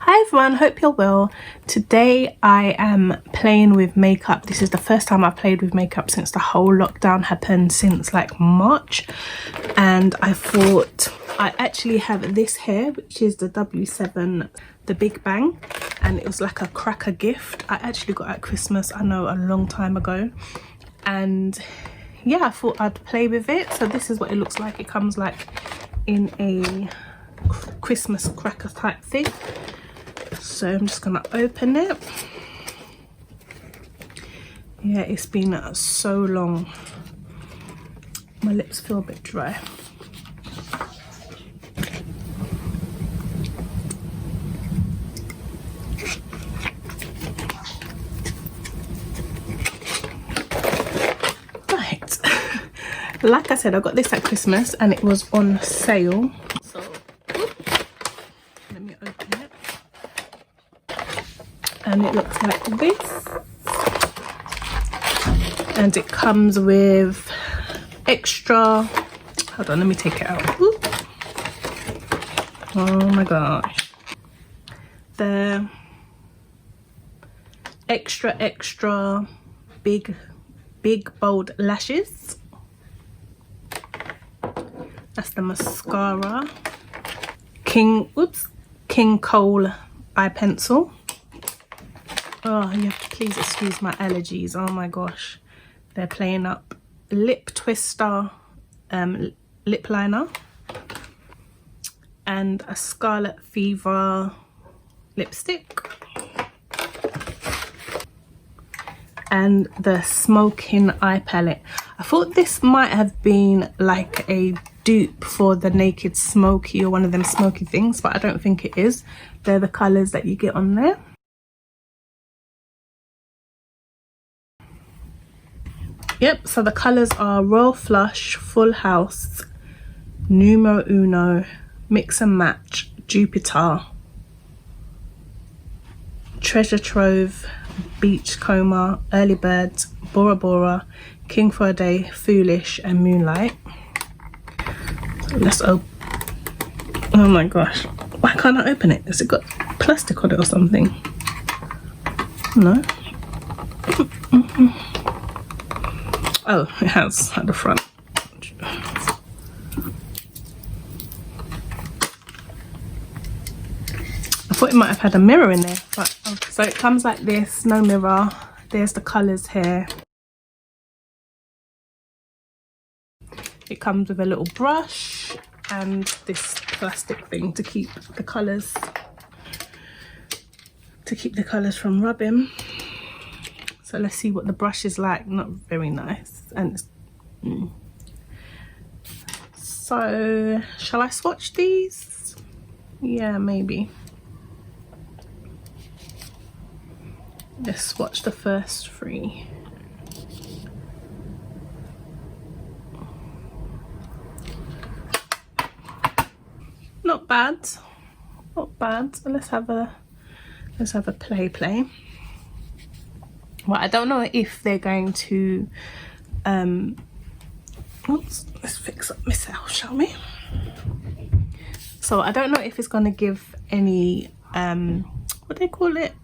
Hi everyone, hope you're well. Today I am playing with makeup. This is the first time I've played with makeup since the whole lockdown happened, since like March. And I thought I actually have this here, which is the W7, the Big Bang. And it was like a cracker gift. I actually got at Christmas, I know, a long time ago. And yeah, I thought I'd play with it. So this is what it looks like. It comes like in a Christmas cracker type thing. So I'm just gonna open it. Yeah, it's been so long. My lips feel a bit dry. Right. Like I said, I got this at Christmas and it was on sale. So let me open it. And it looks like this, and it comes with extra, hold on, let me take it out. Ooh. Oh my gosh, the extra big bold lashes. That's the mascara. King Cole eye pencil. Oh, you have to please excuse my allergies. Oh my gosh, they're playing up. Lip twister lip liner, and a Scarlet Fever lipstick, and the Smokin eye palette. I thought this might have been like a dupe for the Naked Smoky or one of them smoky things, but I don't think it is. They're the colors that you get on there. Yep, so the colours are Royal Flush, Full House, Numero Uno, Mix and Match, Jupiter, Treasure Trove, Beach Coma, Early Birds, Bora Bora, King for a Day, Foolish, and Moonlight. So let's open. Oh my gosh, why can't I open it? Has it got plastic on it or something? No. Oh, it has at the front. I thought it might have had a mirror in there, but so it comes like this, no mirror. There's the colours here. It comes with a little brush and this plastic thing to keep the colours from rubbing. So let's see what the brush is like. Not very nice. And so shall I swatch these? Yeah, maybe. Let's swatch the first three. Not bad. Not bad. So let's have a play. Well, I don't know if they're going to oops, let's fix up myself, shall we? So I don't know if it's going to give any what do they call it,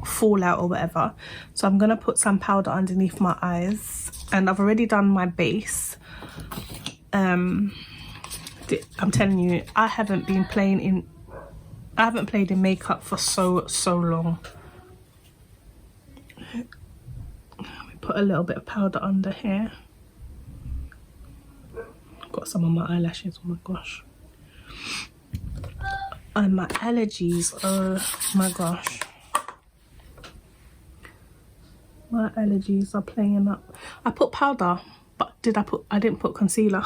fallout or whatever. So I'm going to put some powder underneath my eyes, and I've already done my base. I'm telling you, I haven't played in makeup for so long. Put a little bit of powder under here. Got some on my eyelashes, oh my gosh. And my allergies, oh my gosh. My allergies are playing up. I put powder, but I didn't put concealer.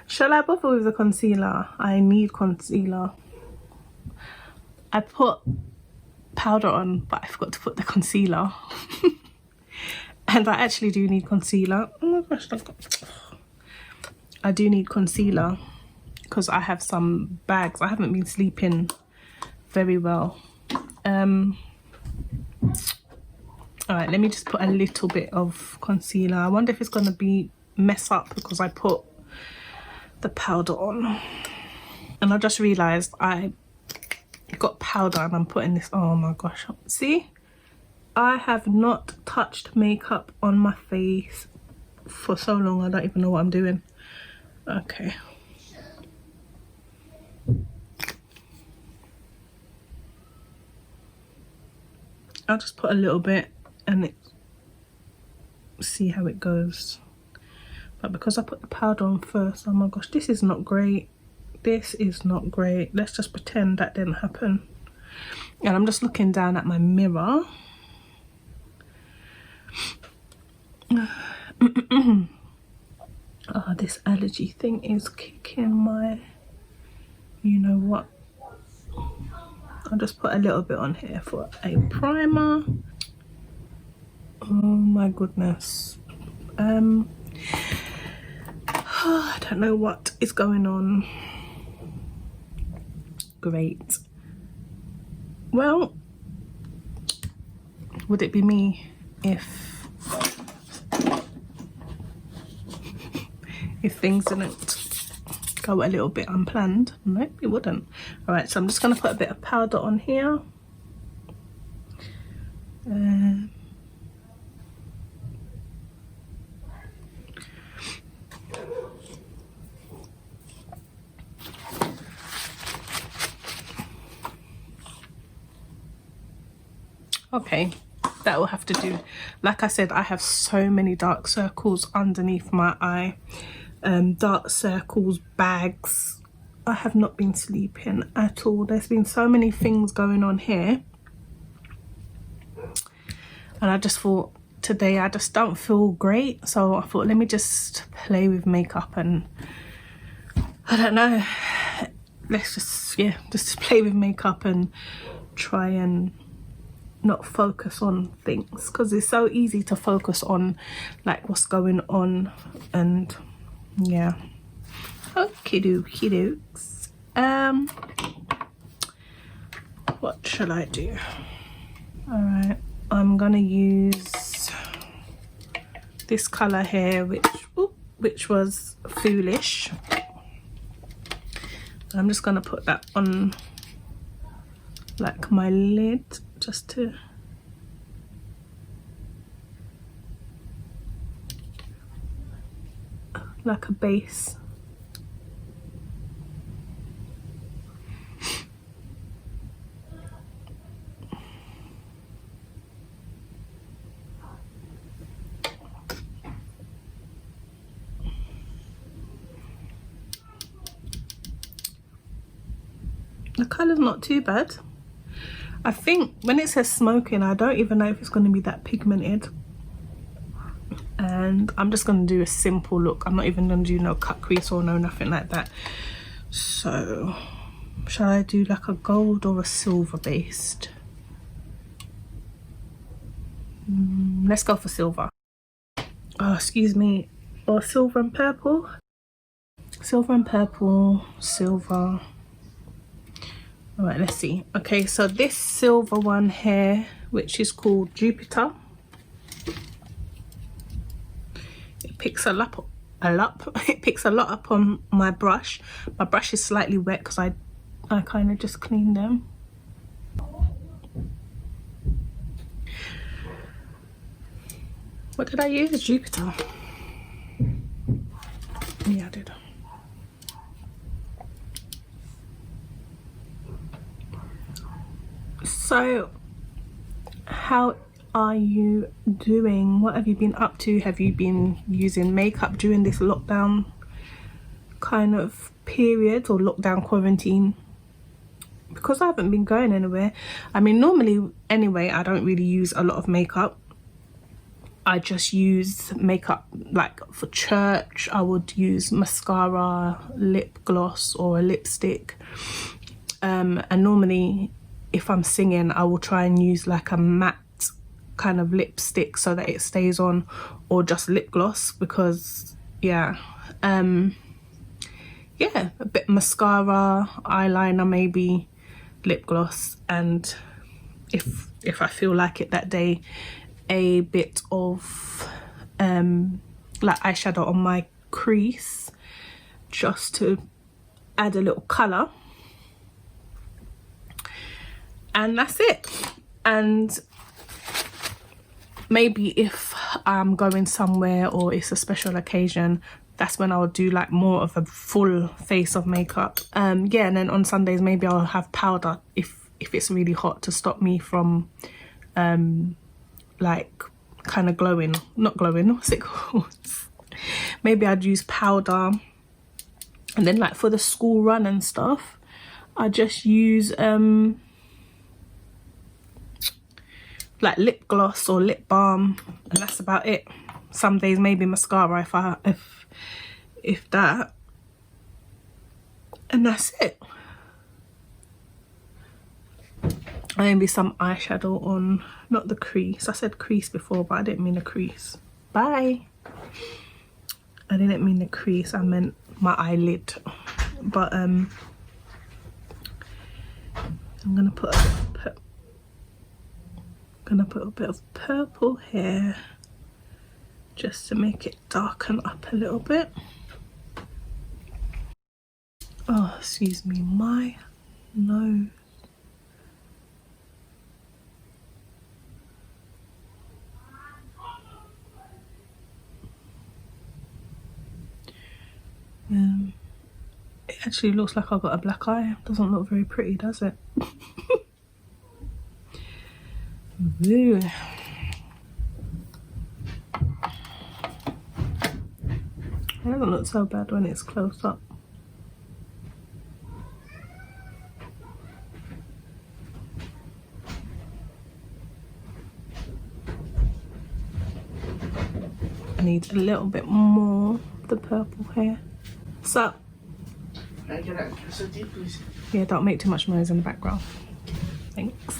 Shall I bother with the concealer? I need concealer. I put powder on, but I forgot to put the concealer. And I actually do need concealer. Oh my gosh, I do need concealer because I have some bags. I haven't been sleeping very well. All right, let me just put a little bit of concealer. I wonder if it's gonna be mess up because I put the powder on. And I just realized I got powder and I'm putting this, oh my gosh, see, I have not touched makeup on my face for so long, I don't even know what I'm doing. Okay, I'll just put a little bit and see how it goes. But because I put the powder on first, oh my gosh, this is not great. This is not great. Let's just pretend that didn't happen. And I'm just looking down at my mirror. Oh, this allergy thing is kicking my, you know what. I'll just put a little bit on here for a primer. Oh my goodness. I don't know what is going on. Great. Well, would it be me if things didn't go a little bit unplanned? Nope, it wouldn't. All right, so I'm just going to put a bit of powder on here. Okay, that will have to do. Like I said, I have so many dark circles underneath my eye. Dark circles, bags. I have not been sleeping at all. There's been so many things going on here, and I just thought today I just don't feel great, so I thought let me just play with makeup and I don't know, let's just, yeah, just play with makeup and try and not focus on things, because it's so easy to focus on like what's going on. And yeah, okie dokie dokes. What shall I do? All right, I'm gonna use this color here, which was Foolish. I'm just gonna put that on like my lid, just to like a base. The colour's not too bad. I think when it says smoking, I don't even know if it's going to be that pigmented. And I'm just going to do a simple look. I'm not even going to do no cut crease or no nothing like that. So shall I do like a gold or a silver based? Let's go for silver. Oh, excuse me. Or silver and purple. Silver and purple, silver. All right, let's see. Okay, so this silver one here, which is called Jupiter, it picks a lot up on my brush. My brush is slightly wet because I kind of just cleaned them. What did I use? Jupiter. Yeah, I did. So how are you doing? What have you been up to? Have you been using makeup during this lockdown kind of period, or lockdown quarantine? Because I haven't been going anywhere. I mean, normally anyway, I don't really use a lot of makeup. I just use makeup like for church. I would use mascara, lip gloss or a lipstick. And normally if I'm singing, I will try and use like a matte kind of lipstick so that it stays on, or just lip gloss, because yeah, yeah, a bit mascara, eyeliner, maybe lip gloss, and if I feel like it that day, a bit of like eyeshadow on my crease just to add a little color. and that's it. And maybe if I'm going somewhere or it's a special occasion, that's when I'll do like more of a full face of makeup. Yeah, and then on Sundays maybe I'll have powder if it's really hot, to stop me from like kind of glowing. Not glowing, what's it called? Maybe I'd use powder. And then like for the school run and stuff, I just use like lip gloss or lip balm, and that's about it. Some days maybe mascara if that, and that's it. Maybe some eyeshadow on, not the crease. I said crease before, but I didn't mean a crease. Bye. I didn't mean the crease, I meant my eyelid. But I'm gonna put a bit of purple here just to make it darken up a little bit. Oh, excuse me, my nose. It actually looks like I've got a black eye. Doesn't look very pretty, does it? Ooh. It doesn't look so bad when it's close up. I need a little bit more of the purple here. So, yeah, don't make too much noise in the background. Thanks.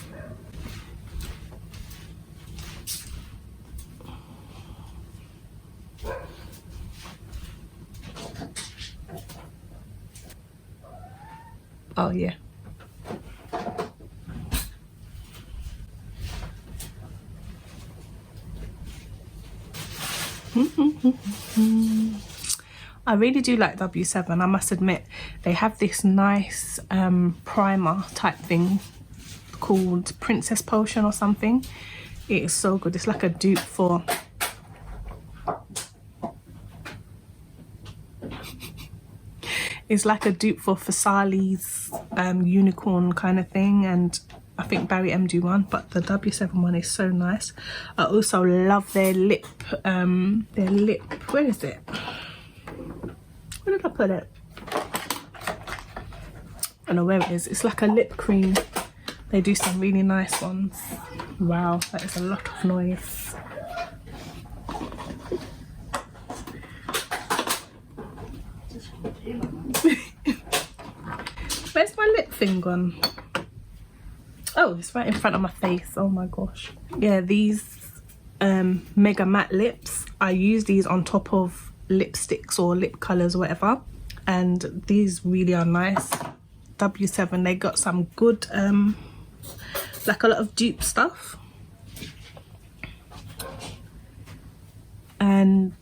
Oh yeah. I really do like W7, I must admit. They have this nice primer type thing called Princess Potion or something. It is so good. It's like a dupe for Fasali's unicorn kind of thing, and I think Barry M do one, but the W7 one is so nice. I also love their lip, where is it? Where did I put it? I don't know where it is. It's like a lip cream. They do some really nice ones. Wow, that is a lot of noise. Where's my lip thing gone? Oh, it's right in front of my face. Oh my gosh. Yeah, these mega matte lips, I use these on top of lipsticks or lip colors or whatever, and these really are nice. W7, they got some good like a lot of dupe stuff, and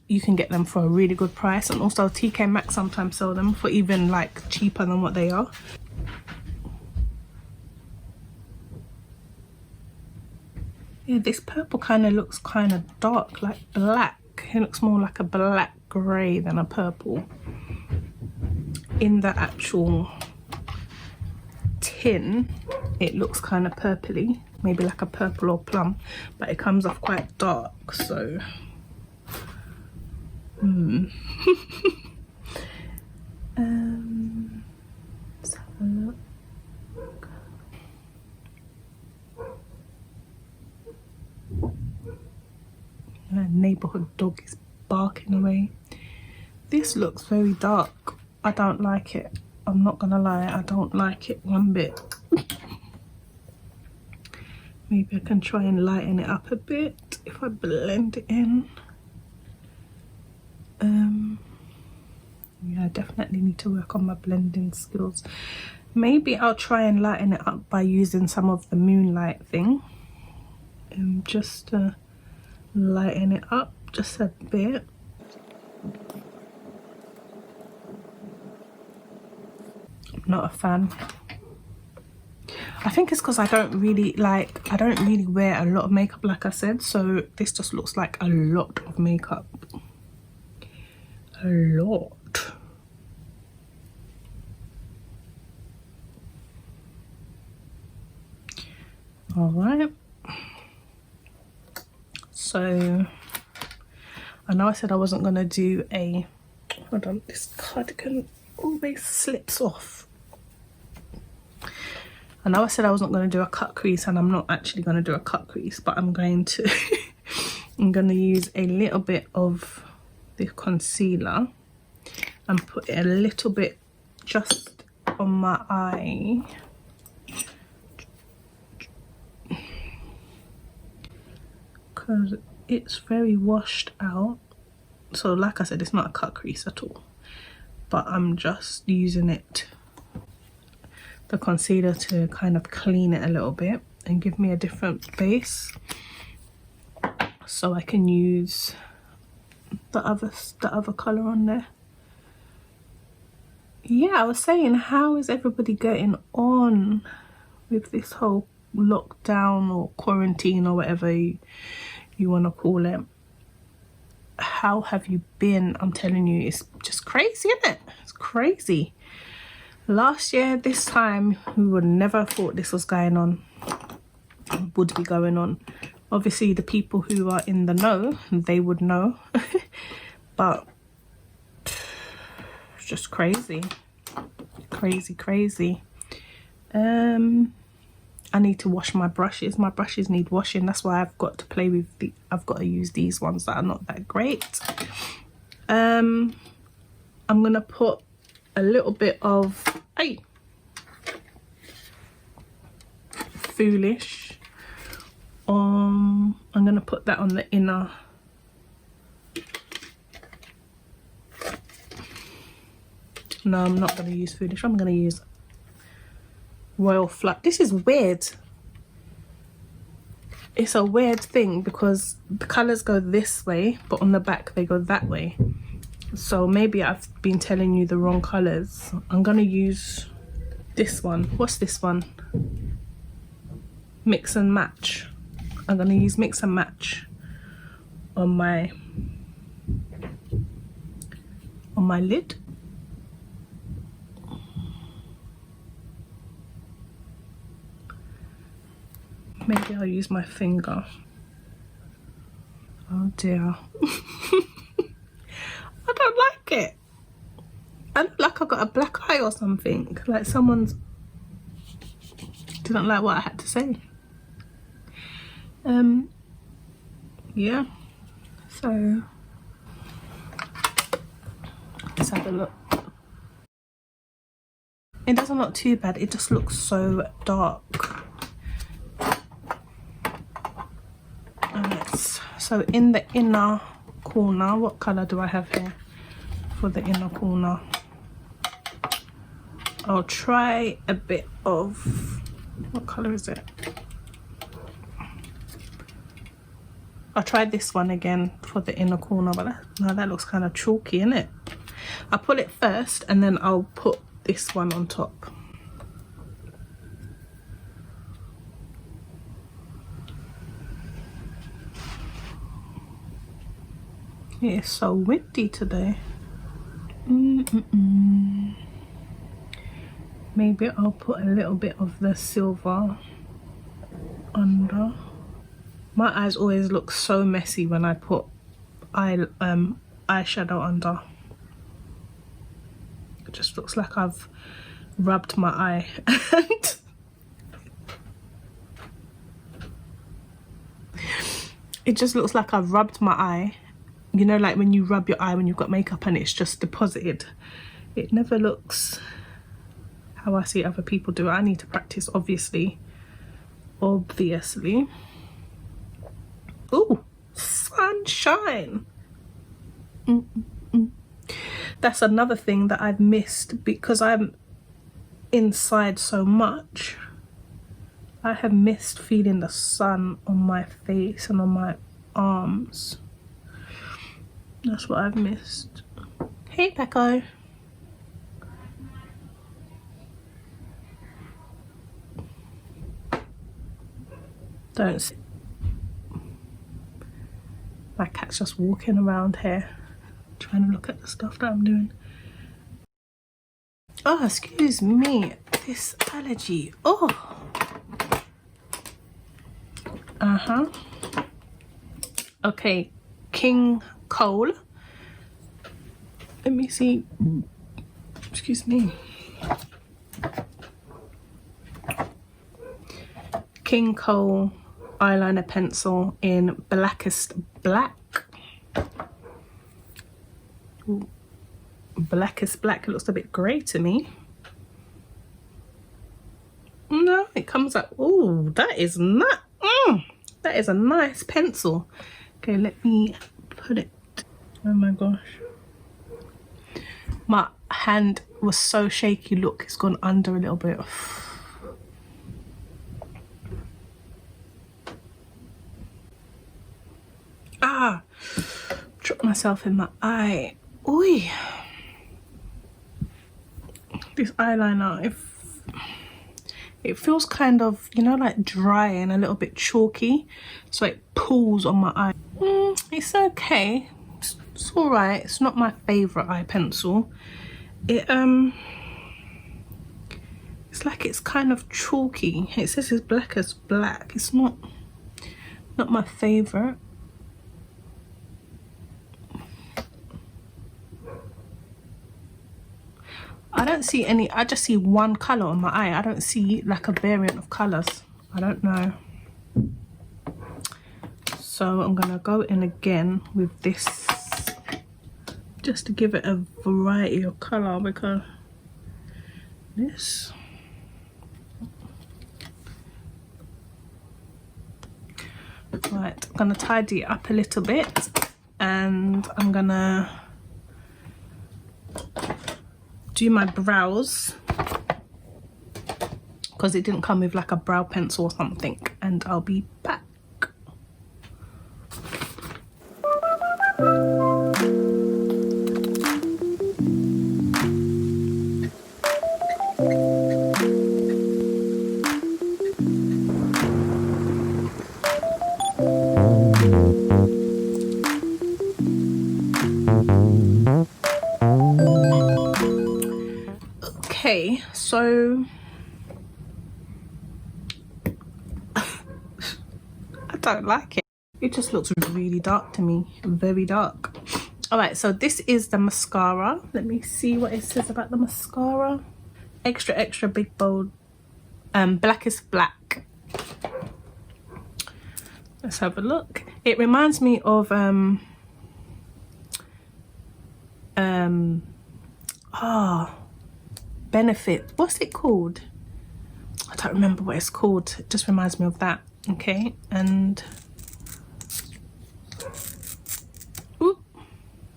you can get them for a really good price. And also TK Maxx sometimes sell them for even like cheaper than what they are. Yeah, this purple kind of looks kind of dark, like black. It looks more like a black grey than a purple in the actual tin. It looks kind of purpley, maybe like a purple or plum, but it comes off quite dark, so let's have a look. My neighbourhood dog is barking away. This looks very dark. I don't like it. I'm not gonna lie, I don't like it one bit. Maybe I can try and lighten it up a bit if I blend it in. Yeah, I definitely need to work on my blending skills. Maybe I'll try and lighten it up by using some of the moonlight thing. Just to lighten it up just a bit. I'm not a fan. I think it's because I don't really wear a lot of makeup, like I said, so this just looks like a lot of makeup. A lot. All right. So I know I said I wasn't gonna do a, hold on, this cardigan always slips off. I know I said I wasn't going to do a cut crease, and I'm not actually going to do a cut crease, but I'm going to I'm going to use a little bit of the concealer and put it a little bit just on my eye. Because it's very washed out. So like I said, it's not a cut crease at all. But I'm just using it, the concealer, to kind of clean it a little bit and give me a different base, so I can use the other colour on there. Yeah, I was saying, how is everybody getting on with this whole lockdown or quarantine or whatever you want to call it? How have you been? I'm telling you, it's just crazy, isn't it? It's crazy. Last year, this time, we would never have thought this was going on, would be going on. Obviously, the people who are in the know, they would know. But it's just crazy. Crazy, crazy. I need to wash my brushes. My brushes need washing. That's why I've got to play with I've got to use these ones that are not that great. I'm gonna put a little bit of Foolish. I'm gonna put that on the inner. No, I'm not gonna use Foolish. I'm gonna use Royal Flush. This is weird. It's a weird thing because the colours go this way, but on the back they go that way. So maybe I've been telling you the wrong colours. I'm gonna use this one. What's this one? Mix and Match. I'm gonna use Mix and Match on my lid. Maybe I'll use my finger. Oh dear. I don't like it. I look like I got a black eye or something. Like someone's didn't like what I had to say. Yeah. So let's have a look. It doesn't look too bad. It just looks so dark. So in the inner corner, what colour do I have here for the inner corner? I'll try a bit of, what colour is it? I'll try this one again for the inner corner, but that looks kind of chalky, isn't it? I'll put it first and then I'll put this one on top. It's so windy today. Maybe I'll put a little bit of the silver under. My eyes always look so messy when I put eyeshadow under. It just looks like I've rubbed my eye. It just looks like I've rubbed my eye. You know, like when you rub your eye when you've got makeup and it's just deposited. It never looks how I see other people do it. I need to practice, obviously. Obviously. Ooh, sunshine. That's another thing that I've missed because I'm inside so much. I have missed feeling the sun on my face and on my arms. That's what I've missed. Hey, Pecco. Don't see. My cat's just walking around here trying to look at the stuff that I'm doing. Oh, excuse me, this allergy. Oh. Okay, King Cole. Let me see. Excuse me. King Cole eyeliner pencil in Blackest Black. Ooh. Blackest Black. It looks a bit grey to me. No, it comes up. Oh, that is not. That is a nice pencil. Okay, let me put it. Oh my gosh. My hand was so shaky. Look, it's gone under a little bit. Ah, dropped myself in my eye. Oi. This eyeliner, it feels kind of, you know, like dry and a little bit chalky, so it pulls on my eye. It's okay, it's all right. It's not my favorite eye pencil. It's like it's kind of chalky. It says it's Blackest Black. It's not my favorite. I don't see any. I just see one color on my eye. I don't see like a variant of colors. I don't know. So I'm gonna go in again with this just to give it a variety of color, because this. Right, I'm gonna tidy it up a little bit, and I'm gonna do my brows because it didn't come with like a brow pencil or something, and I'll be back. Okay, so I don't like it. It just looks really dark to me, very dark. All right, so this is the mascara. Let me see what it says about the mascara. Extra, extra big bold, Blackest Black. Let's have a look. It reminds me of Benefit. What's it called? I don't remember what it's called. It just reminds me of that. Okay, and ooh,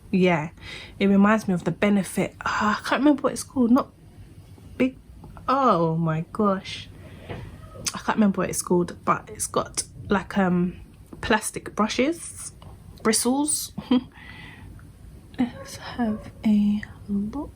yeah, it reminds me of the Benefit. I can't remember what it's called. Not big. Oh my gosh, I can't remember what it's called, but it's got like plastic brushes, bristles. Let's have a look.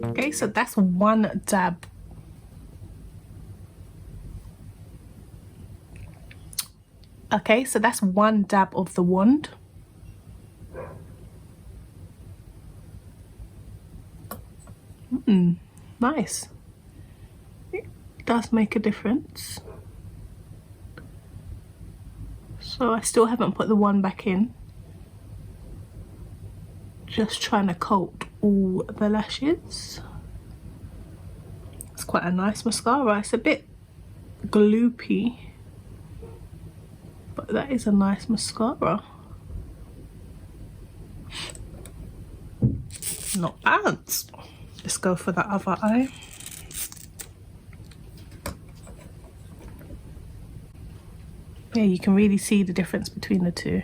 Okay, so that's one dab. Okay, so that's one dab of the wand. Nice. It does make a difference. So I still haven't put the one back in. Just trying to coat all the lashes. It's quite a nice mascara. It's a bit gloopy, but that is a nice mascara. Not bad. Let's go for the other eye. Yeah, you can really see the difference between the two.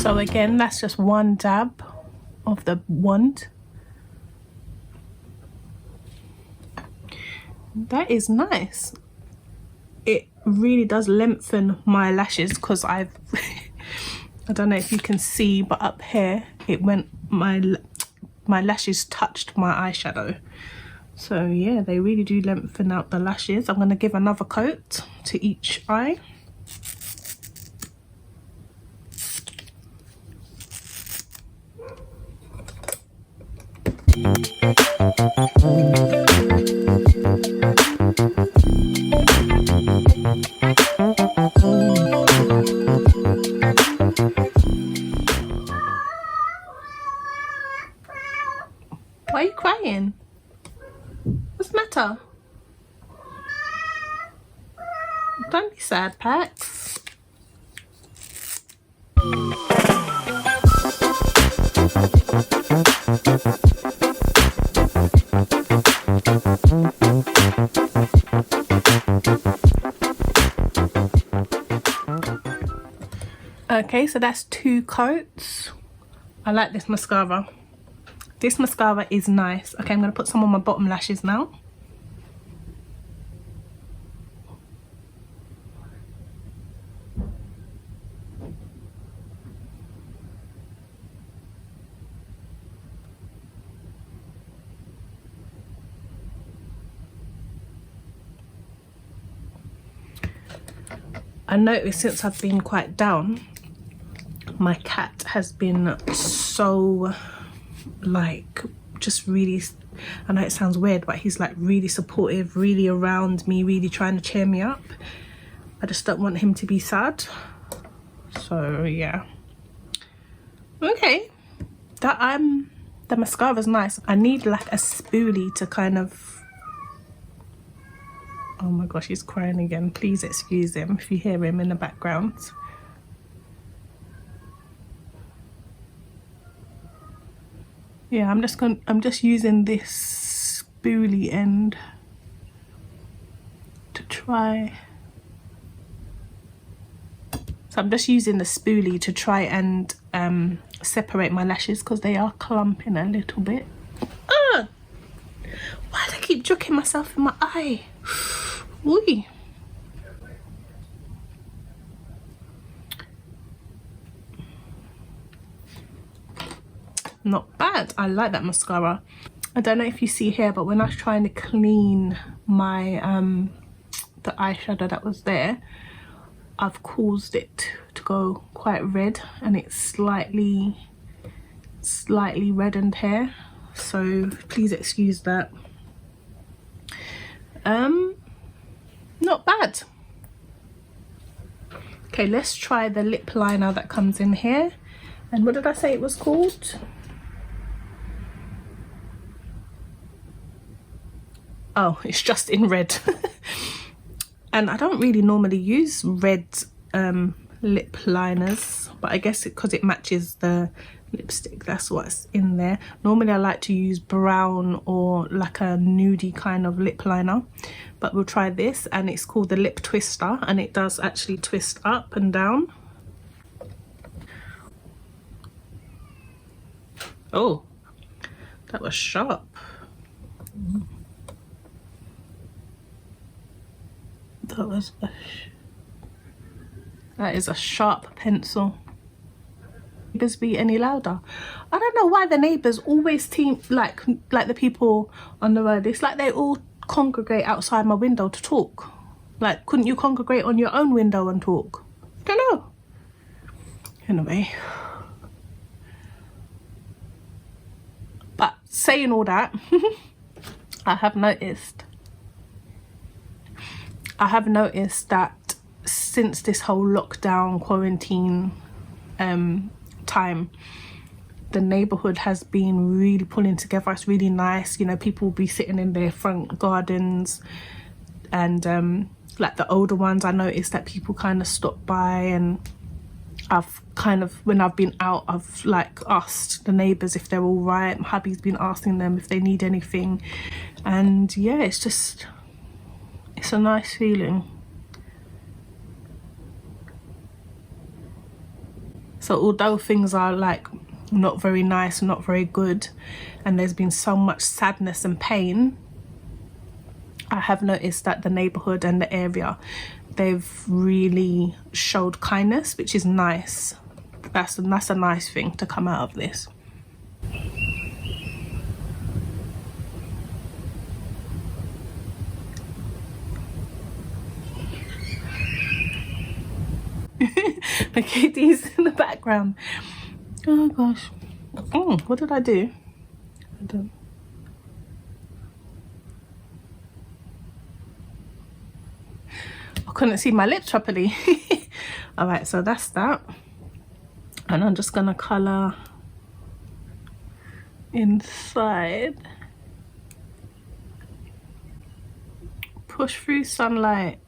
So again, that's just one dab of the wand. That is nice. It really does lengthen my lashes because I've I don't know if you can see, but up here it went, my lashes touched my eyeshadow. So yeah, they really do lengthen out the lashes. I'm going to give another coat to each eye. Why are you crying? What's the matter? Don't be sad, Pax. Okay, so that's 2 coats. I like this mascara. This mascara is nice. Okay, I'm going to put some on my bottom lashes now. I noticed since I've been quite down, my cat has been so, like, just really, I know it sounds weird, but he's like really supportive, really around me, really trying to cheer me up. I just don't want him to be sad. So yeah. Okay, the mascara's nice. I need like a spoolie to kind of, oh my gosh, he's crying again. Please excuse him if you hear him in the background. Yeah, I'm just using this spoolie end to try. So I'm just using the spoolie to try and separate my lashes because they are clumping a little bit. Why do I keep joking myself in my eye? Ooh. Not bad. I like that mascara. I don't know if you see here, but when I was trying to clean my the eyeshadow that was there, I've caused it to go quite red, and it's slightly reddened here, so please excuse that. Not bad. Okay, let's try the lip liner that comes in here. And what did I say it was called? Oh, it's just in red. And I don't really normally use red lip liners, but I guess because it matches the lipstick, that's what's in there. Normally I like to use brown or like a nudie kind of lip liner, but we'll try this, and it's called the Lip Twister, and it does actually twist up and down. Oh, that was sharp. That is a sharp pencil. Neighbors be any louder? I don't know why the neighbors always like the people on the road. It's like they all congregate outside my window to talk. Like, couldn't you congregate on your own window and talk? I don't know. Anyway, but saying all that, I have noticed that since this whole lockdown quarantine time, the neighborhood has been really pulling together. It's really nice, you know. People will be sitting in their front gardens and like the older ones, I noticed that people kind of stop by, and I've kind of, when I've been out, I've like asked the neighbours if they're all right. My hubby's been asking them if they need anything, and yeah, it's just, it's a nice feeling. So although things are like not very nice, not very good, and there's been so much sadness and pain, I have noticed that the neighborhood and the area, they've really showed kindness, which is nice. That's a nice thing to come out of this. My kitty's in the background. Oh gosh. Oh, what did I do? I couldn't see my lips properly. All right, so that's that, and I'm just gonna color inside. Push through sunlight.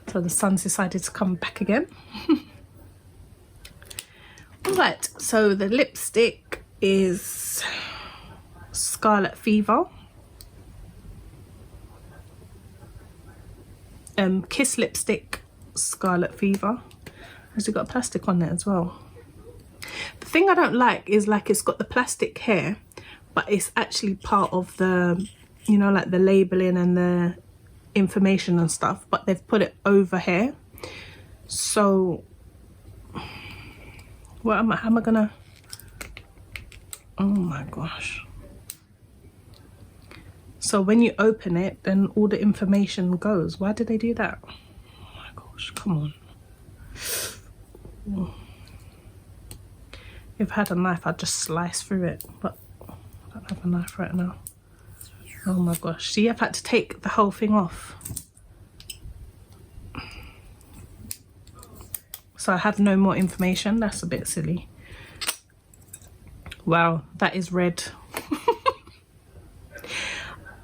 So the sun's decided to come back again. All right, so the lipstick is Scarlet Fever. Kiss lipstick, Scarlet Fever. Has it got plastic on it as well? The thing I don't like is like it's got the plastic here, but it's actually part of the, you know, like the labeling and the information and stuff, but they've put it over here. So what am I, how am I gonna, oh my gosh. So when you open it, then all the information goes. Why did they do that? Oh my gosh, come on. If I had a knife, I'd just slice through it, but I don't have a knife right now. Oh my gosh, see, I've had to take the whole thing off. So I have no more information. That's a bit silly. Wow, that is red.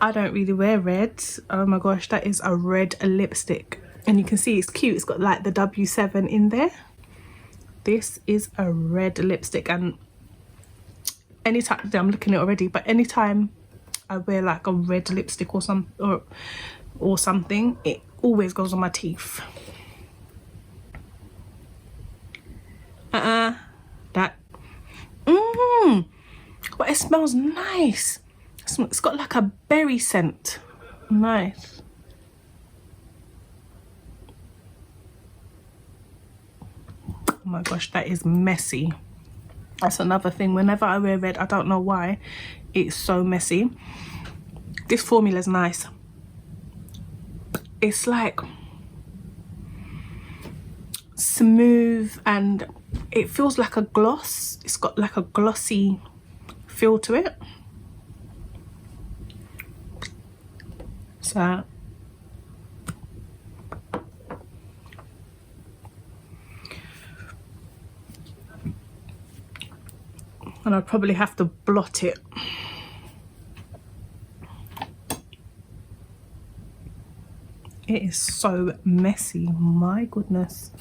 I don't really wear red. Oh my gosh, that is a red lipstick. And you can see it's cute. It's got like the W7 in there. This is a red lipstick, and anytime, I'm looking at it already, but anytime I wear like a red lipstick or something, it always goes on my teeth. That but it smells nice. It's got like a berry scent. Nice. Oh my gosh, that is messy. That's another thing. Whenever I wear red, I don't know why, it's so messy. This formula is nice. It's like smooth and it feels like a gloss. It's got like a glossy feel to it. So and I'd probably have to blot it. It is so messy, my goodness.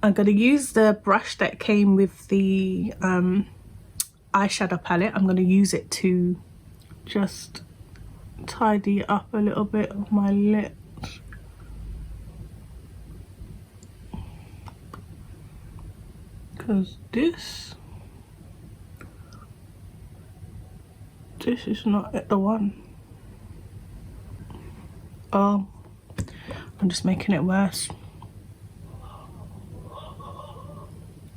I'm going to use the brush that came with the eyeshadow palette. I'm going to use it to just tidy up a little bit of my lips. Because this is not the one. Oh, I'm just making it worse.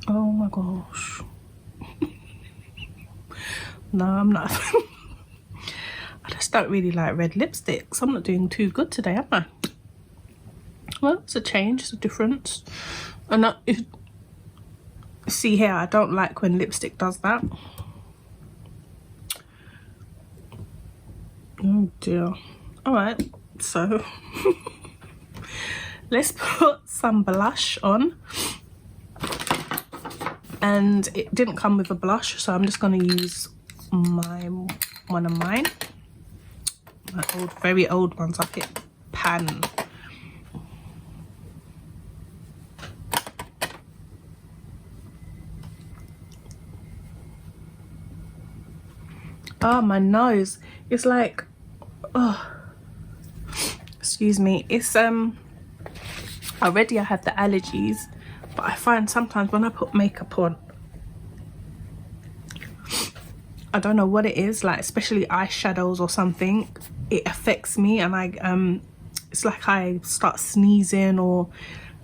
Oh my gosh. No, I'm not. I just don't really like red lipsticks. I'm not doing too good today, am I? Well, it's a change, it's a difference. And see here, I don't like when lipstick does that. Oh dear. All right, so let's put some blush on. and it didn't come with a blush, so I'm just going to use one of mine, my very old ones. I've hit pan. Oh, my nose, it's like, oh, excuse me, it's already I have the allergies, but I find sometimes when I put makeup on, I don't know what it is, like especially eyeshadows or something, it affects me, and I it's like I start sneezing, or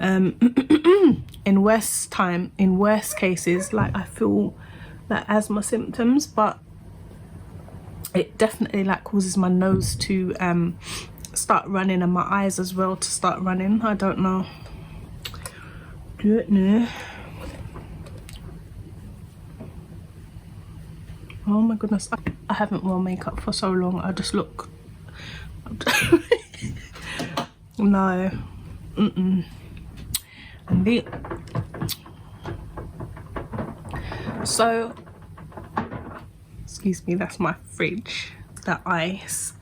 in worst cases, like I feel like asthma symptoms. But it definitely like causes my nose to start running, and my eyes as well to start running. I don't know. Oh my goodness, I haven't worn makeup for so long. I just look no. And so, excuse me, that's my fridge, the ice.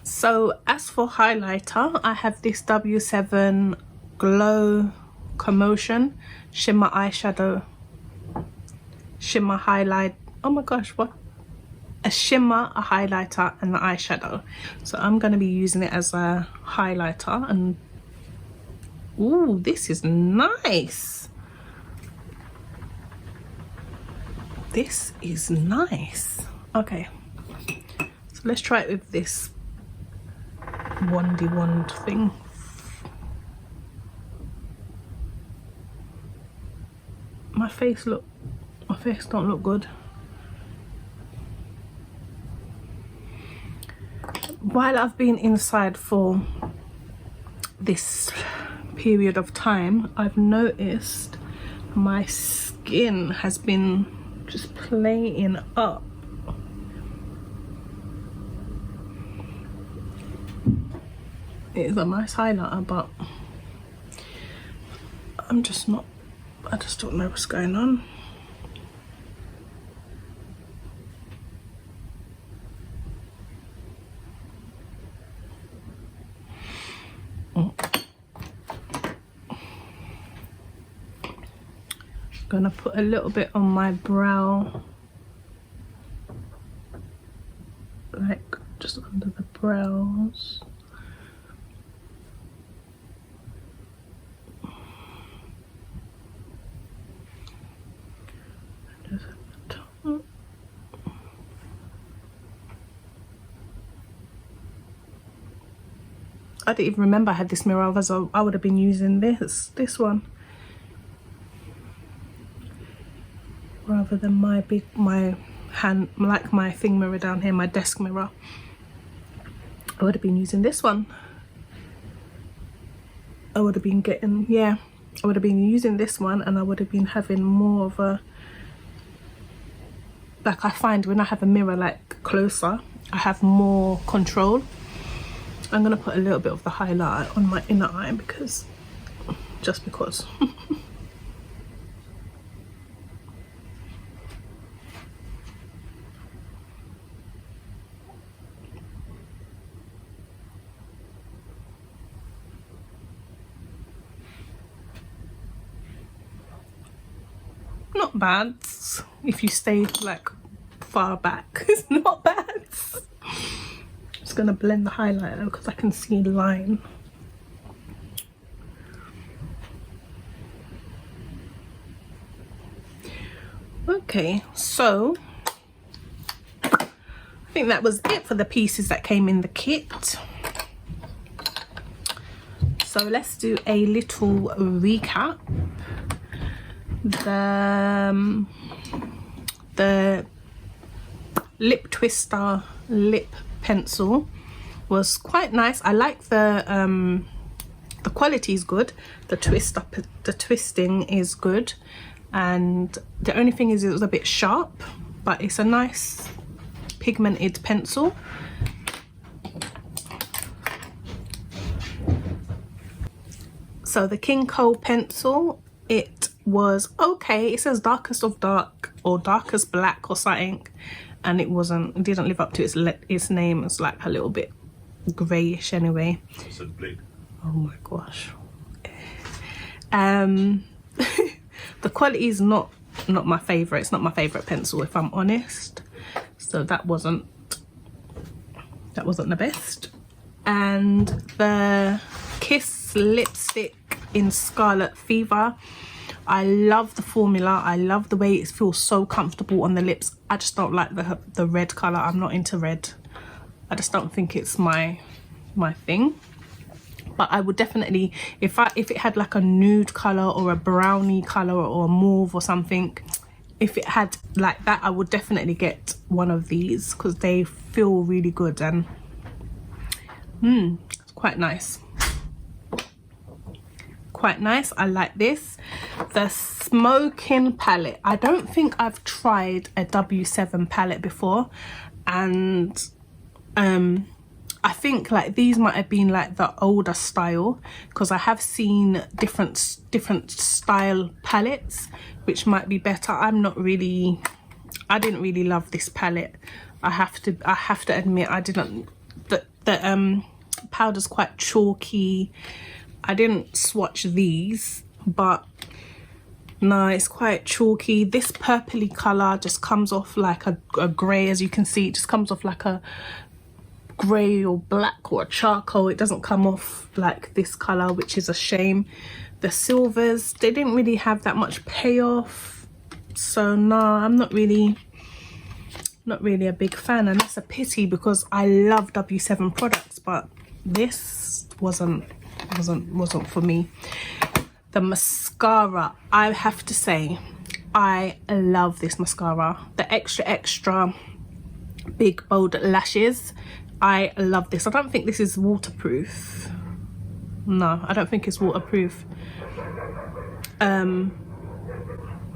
So as for highlighter, I have this W7 Glow Commotion Shimmer Eyeshadow, Shimmer Highlight. Oh my gosh, what? A shimmer, a highlighter, and the eyeshadow. So I'm going to be using it as a highlighter. And ooh, this is nice. This is nice. Okay, so let's try it with this wandy wand thing. My face don't look good. While I've been inside for this period of time, I've noticed my skin has been just playing up. It is a nice highlighter, but I just don't know what's going on. Gonna put a little bit on my brow, like just under the brows. Just at the top. I didn't even remember I had this mirror, otherwise I would have been using this one rather than my hand, like my thing mirror down here, my desk mirror. I would have been using this one. I would have been using this one, and I would have been having more of a, like I find when I have a mirror like closer, I have more control. I'm gonna put a little bit of the highlight on my inner eye just because. Not bad if you stay like far back. It's not bad. Just gonna blend the highlighter because I can see line. Okay, so I think that was it for the pieces that came in the kit. So let's do a little recap. The lip twister lip pencil was quite nice. I like the quality is good. The twisting is good, and the only thing is it was a bit sharp, but it's a nice pigmented pencil. So the King Cole pencil, it was okay. It says darkest of dark or darkest black or something, and it didn't live up to its name. It's like a little bit grayish anyway. I said black. Oh my gosh. The quality is not my favorite. It's not my favorite pencil, if I'm honest. So that wasn't the best. And the Kiss lipstick in Scarlet Fever, I love the formula. I love the way it feels so comfortable on the lips. I just don't like the red color. I'm not into red. I just don't think it's my thing. But I would definitely, if it had like a nude color or a brownie color or a mauve or something, if it had like that, I would definitely get one of these because they feel really good and it's quite nice. Quite nice. I like this. The Smokin palette. I don't think I've tried a W7 palette before, and I think like these might have been like the older style, because I have seen different style palettes which might be better. I didn't really love this palette. I have to admit, I didn't. The powder's quite chalky. I didn't swatch these, but no, it's quite chalky. This purpley color just comes off like a grey. As you can see, it just comes off like a grey or black or a charcoal. It doesn't come off like this color, which is a shame. The silvers, they didn't really have that much payoff, so no, I'm not really a big fan, and that's a pity because I love W7 products, but this wasn't for me. The mascara, I have to say, I love this mascara. The extra big bold lashes, I love this. I don't think this is waterproof. No, I don't think it's waterproof.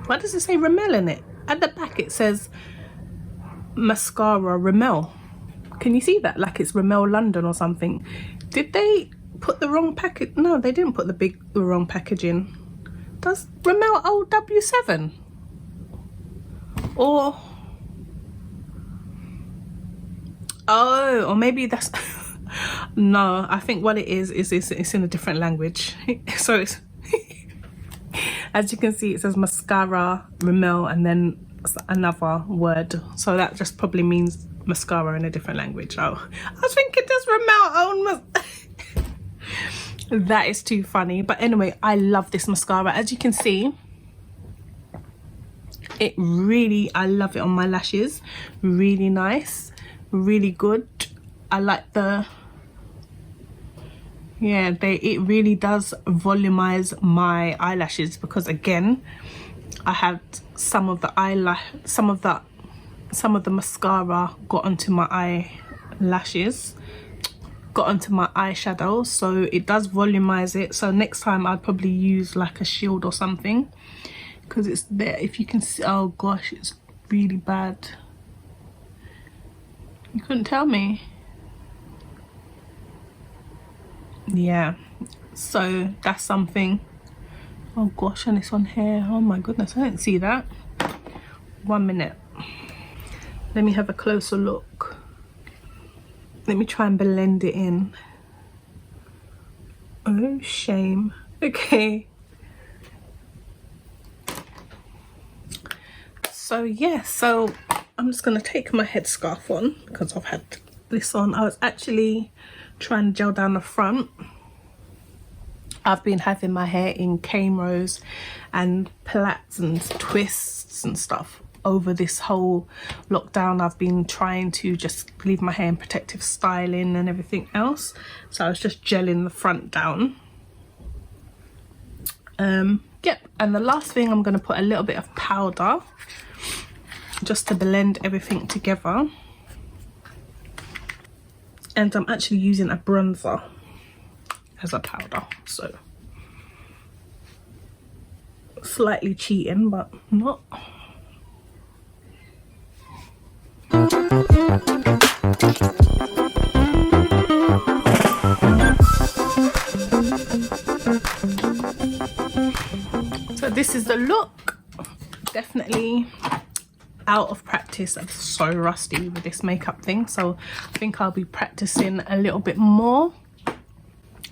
Why does it say Rimmel in it? At the back it says mascara Rimmel. Can you see that? Like it's Rimmel London or something. Did they put the wrong package? No, they didn't put the wrong packaging. Does Rimmel owe W7? Or oh, or maybe that's no, I think what it is it's in a different language. So it's as you can see, it says mascara Rimmel and then another word, so that just probably means mascara in a different language. Oh, I was thinking, does Rimmel own that is too funny. But anyway, I love this mascara. As you can see, I love it on my lashes. Really nice, really good. I like it really does volumize my eyelashes, because again, I had some of the mascara got onto my eyelashes, got onto my eyeshadow, so it does volumize it. So next time I'd probably use like a shield or something, because it's there. If you can see, oh gosh, it's really bad. You couldn't tell me. Yeah, so that's something. Oh gosh, and it's on here. Oh my goodness, I didn't see that. 1 minute. Let me have a closer look. Let me try and blend it in. Oh, shame. Okay. So yeah, so I'm just gonna take my headscarf on because I've had this on. I was actually trying to gel down the front. I've been having my hair in cane rows and plaits and twists and stuff over this whole lockdown. I've been trying to just leave my hair in protective styling and everything else, so I was just gelling the front down. Yep, and the last thing, I'm going to put a little bit of powder just to blend everything together, and I'm actually using a bronzer as a powder, so slightly cheating, but not. this is the look. Definitely out of practice. I'm so rusty with this makeup thing, so I think I'll be practicing a little bit more.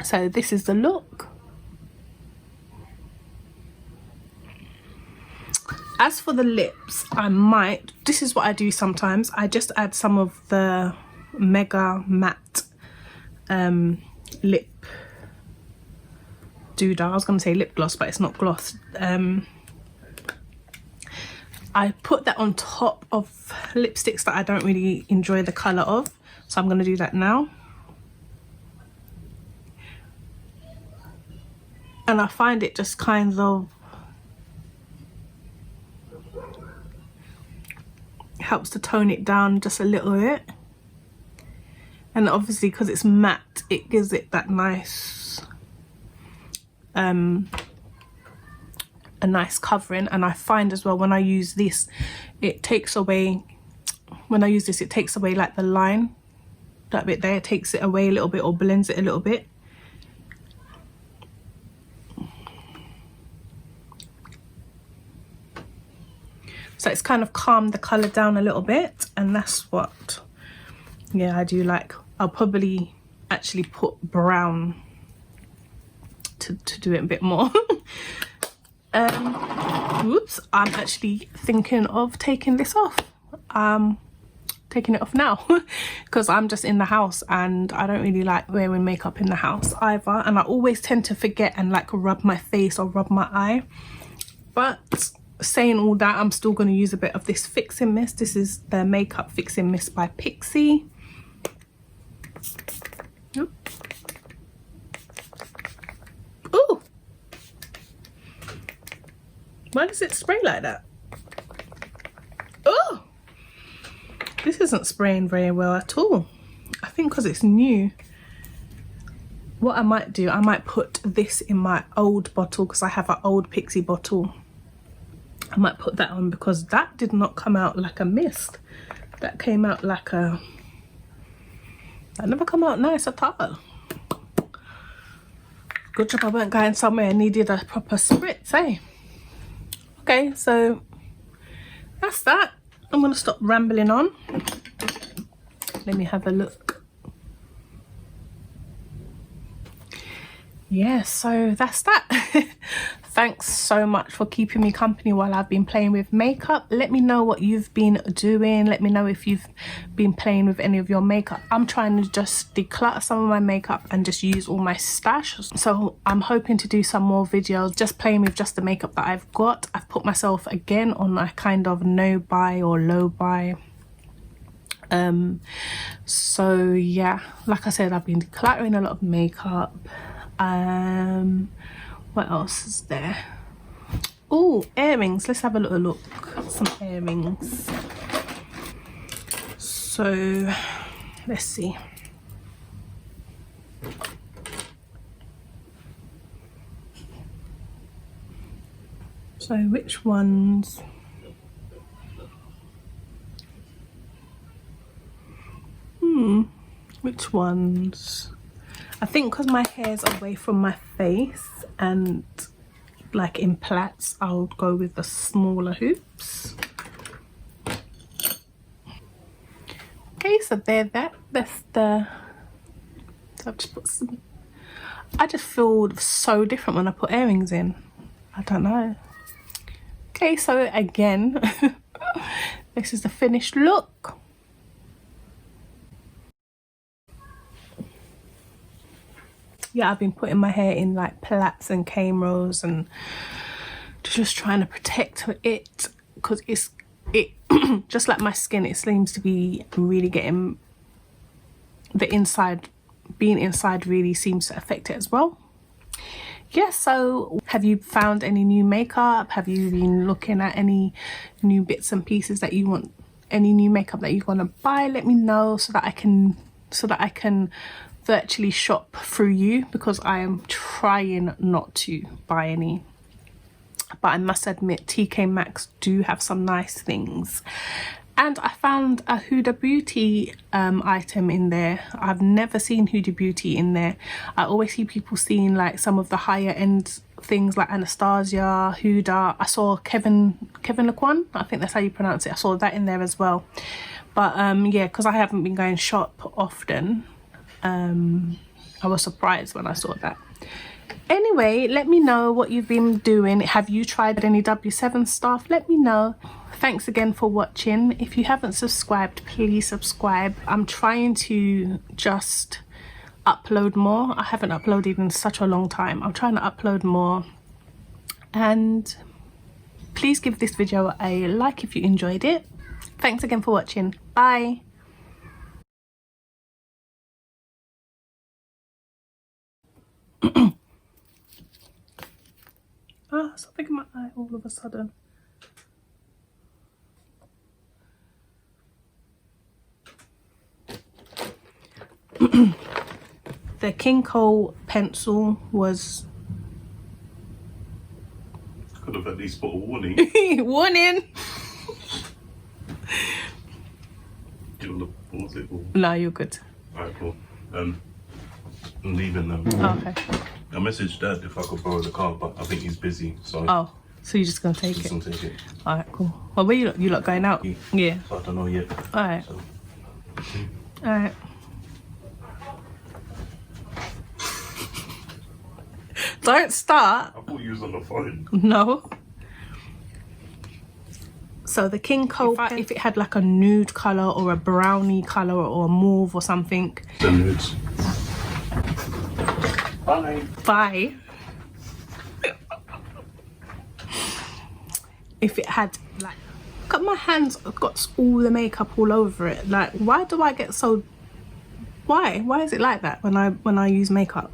So this is the look. As for the lips, I might, this is what I do sometimes, I just add some of the Mega Matte lip doodah. I was going to say lip gloss, but it's not gloss. I put that on top of lipsticks that I don't really enjoy the colour of, so I'm going to do that now. And I find it just kind of helps to tone it down just a little bit. And obviously because it's matte, it gives it that nice a nice covering. And I find as well when I use this, it takes away, when I use this, it takes away like the line, that bit there, it takes it away a little bit or blends it a little bit. So it's kind of calmed the colour down a little bit, and that's what, yeah, I do like. I'll probably actually put brown to do it a bit more. Whoops, I'm actually thinking of taking this off. Taking it off now because I'm just in the house and I don't really like wearing makeup in the house either, and I always tend to forget and like rub my face or rub my eye. But saying all that, I'm still going to use a bit of this fixing mist. This is the Makeup Fixing Mist by Pixie. Ooh, why does it spray like that? Oh, this isn't spraying very well at all. I think because it's new. What I might do, I might put this in my old bottle because I have an old Pixie bottle. I might put that on because that did not come out like a mist. That came out like a... That never come out nice at all. Good job I weren't going somewhere and needed a proper spritz, eh? Okay, so that's that. I'm going to stop rambling on. Let me have a look. Yeah, so that's that. Thanks so much for keeping me company while I've been playing with makeup. Let me know what you've been doing. Let me know if you've been playing with any of your makeup. I'm trying to just declutter some of my makeup and just use all my stash. So I'm hoping to do some more videos just playing with just the makeup that I've got. I've put myself again on a kind of no buy or low buy. So yeah, like I said, I've been decluttering a lot of makeup. What else is there? Oh, earrings. Let's have a little look at some earrings. So let's see. So which ones? Which ones? I think because my hair's away from my face and like in plaits, I'll go with the smaller hoops. Okay, so that's the... So I've just put some... I just feel so different when I put earrings in. I don't know. Okay, so again, this is the finished look. Yeah, I've been putting my hair in like plaits and cane rows and just trying to protect it because it just like my skin, it seems to be really getting the inside, being inside really seems to affect it as well. Yeah, so have you found any new makeup? Have you been looking at any new bits and pieces that you want, any new makeup that you want to buy? Let me know so that I can virtually shop through you, because I am trying not to buy any. But I must admit, TK Maxx do have some nice things. And I found a Huda Beauty item in there. I've never seen Huda Beauty in there. I always see people seeing like some of the higher end things like Anastasia, Huda. I saw Kevin Laquan, I think that's how you pronounce it. I saw that in there as well. But yeah, because I haven't been going shop often, I was surprised when I saw that. Anyway, let me know what you've been doing. Have you tried any W7 stuff? Let me know. Thanks again for watching. If you haven't subscribed, please subscribe. I'm trying to just upload more. I haven't uploaded in such a long time. I'm trying to upload more. And please give this video a like if you enjoyed it. Thanks again for watching. Bye. Ah, something in my eye all of a sudden. The King Cole pencil was... Could have at least put a warning. Warning! Do you want to pause it? Or... No, you're good. Alright, cool. I'm leaving now. Oh, okay. I messaged Dad if I could borrow the car, but I think he's busy, so... Oh, so you're just gonna take just it? gonna take it. Alright, cool. Well, where you lot going out? Yeah. So I don't know yet. Alright. So, Alright. Don't start. I thought you was on the phone. No. So the King Cole, if it had like a nude colour or a brownie colour or a mauve or something. The nudes. Bye. Bye. If it had like, look at my hands, I've got all the makeup all over it. Like, why do I get so, why is it like that when I use makeup?